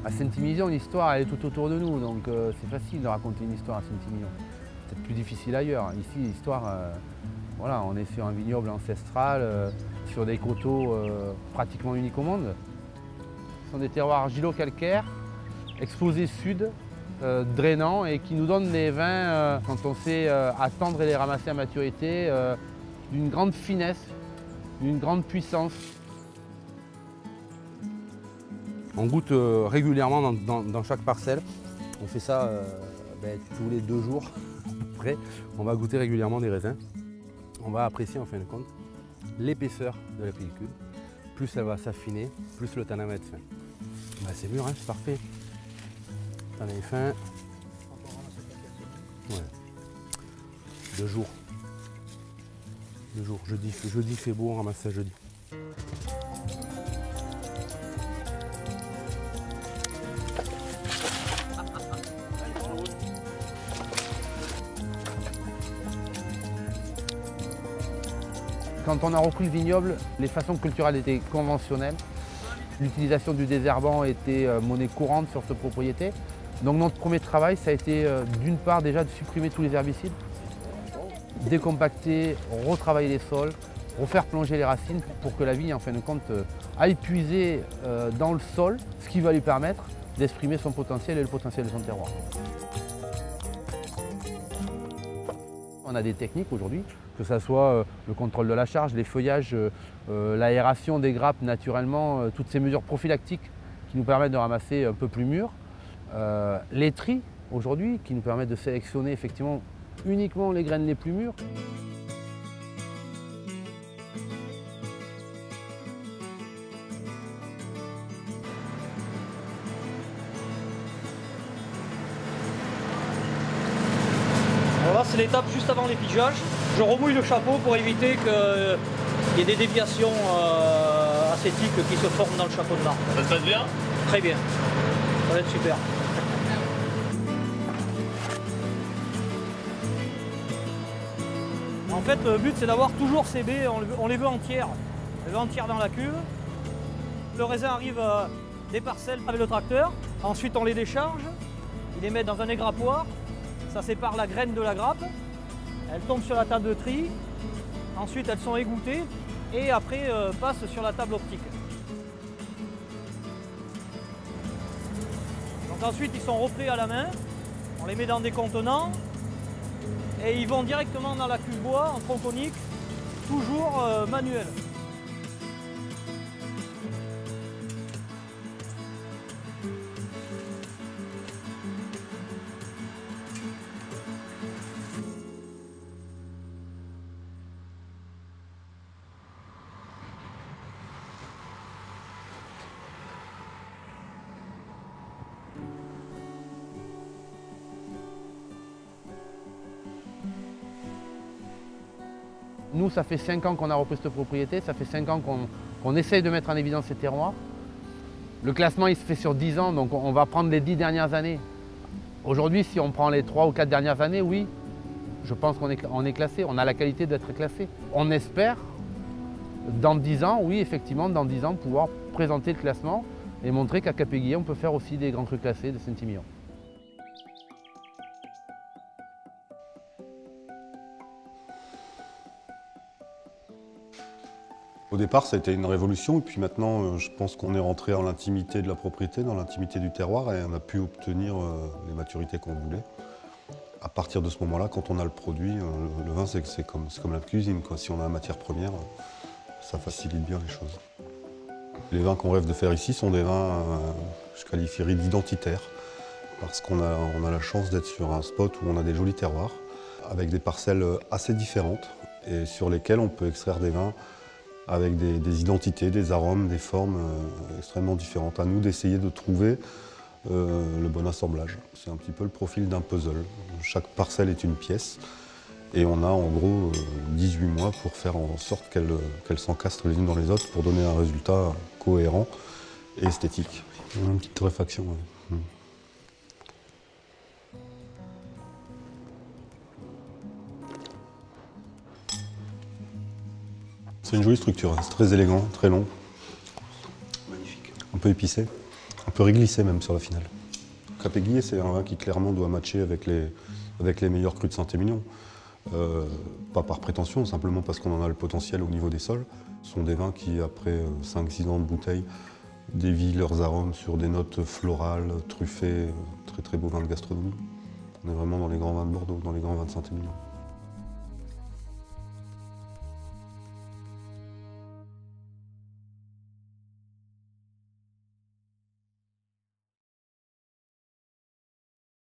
À Saint-Émilion, l'histoire elle est tout autour de nous, donc c'est facile de raconter une histoire à Saint-Émilion. C'est peut-être plus difficile ailleurs. Ici, l'histoire, voilà, on est sur un vignoble ancestral, sur des coteaux pratiquement uniques au monde. Ce sont des terroirs argilo-calcaires, exposés sud, drainants et qui nous donnent des vins, quand on sait attendre et les ramasser à maturité, d'une grande finesse, d'une grande puissance. On goûte régulièrement dans chaque parcelle. On fait ça tous les 2 jours. Après, on va goûter régulièrement des raisins. On va apprécier en fin de compte l'épaisseur de la pellicule. Plus elle va s'affiner, plus le tanin va être fin. C'est mûr, hein, c'est parfait. Le tanin est fin. Ouais. 2 jours. 2 jours. Jeudi fait beau, on ramasse ça jeudi. Quand on a repris le vignoble, les façons culturelles étaient conventionnelles. L'utilisation du désherbant était monnaie courante sur cette propriété. Donc notre premier travail, ça a été d'une part déjà de supprimer tous les herbicides, décompacter, retravailler les sols, refaire plonger les racines pour que la vigne, en fin de compte, aille puiser dans le sol, ce qui va lui permettre d'exprimer son potentiel et le potentiel de son terroir. On a des techniques aujourd'hui, que ce soit le contrôle de la charge, les feuillages, l'aération des grappes naturellement, toutes ces mesures prophylactiques qui nous permettent de ramasser un peu plus mûr. Les tris aujourd'hui qui nous permettent de sélectionner effectivement uniquement les graines les plus mûres. Voilà, c'est l'étape juste avant l'épigage. Je remouille le chapeau pour éviter qu'il y ait des déviations acétiques qui se forment dans le chapeau de l'arbre. Ça se passe bien? Très bien. Ça va être super. En fait, le but c'est d'avoir toujours ces baies, on les veut entières. On les veut entières dans la cuve. Le raisin arrive des parcelles avec le tracteur. Ensuite, on les décharge. Ils les met dans un égrappoir. Ça sépare la graine de la grappe. Elles tombent sur la table de tri. Ensuite, elles sont égouttées et après passent sur la table optique. Donc ensuite, ils sont repris à la main. On les met dans des contenants et ils vont directement dans la cuve bois en tronconique, toujours manuel. Nous, ça fait 5 ans qu'on a repris cette propriété, ça fait 5 ans qu'on essaye de mettre en évidence ces terroirs. Le classement, il se fait sur 10 ans, donc on va prendre les 10 dernières années. Aujourd'hui, si on prend les 3 ou 4 dernières années, oui, je pense qu'on est classé, on a la qualité d'être classé. On espère, dans 10 ans, oui, effectivement, dans 10 ans, pouvoir présenter le classement et montrer qu'à Capéguier, on peut faire aussi des grands crus classés de Saint-Émilion. Au départ, ça a été une révolution, et puis maintenant, je pense qu'on est rentré dans l'intimité de la propriété, dans l'intimité du terroir, et on a pu obtenir les maturités qu'on voulait. À partir de ce moment-là, quand on a le produit, le vin, c'est comme la cuisine, quoi. Si on a la matière première, ça facilite bien les choses. Les vins qu'on rêve de faire ici sont des vins, je qualifierais d'identitaires, parce qu'on a la chance d'être sur un spot où on a des jolis terroirs, avec des parcelles assez différentes, et sur lesquelles on peut extraire des vins avec des identités, des arômes, des formes extrêmement différentes. À nous d'essayer de trouver le bon assemblage. C'est un petit peu le profil d'un puzzle. Chaque parcelle est une pièce et on a en gros 18 mois pour faire en sorte qu'elles s'encastrent les unes dans les autres pour donner un résultat cohérent et esthétique. Une petite torréfaction. Ouais. C'est une jolie structure, c'est très élégant, très long. Magnifique. Un peu épicé. On peut réglisser même sur la finale. Capéguier, c'est un vin qui clairement doit matcher avec les meilleurs crus de Saint-Émilion. Pas par prétention, simplement parce qu'on en a le potentiel au niveau des sols. Ce sont des vins qui, après 5-6 ans de bouteille, dévient leurs arômes sur des notes florales, truffées, très très beaux vins de gastronomie. On est vraiment dans les grands vins de Bordeaux, dans les grands vins de Saint-Émilion.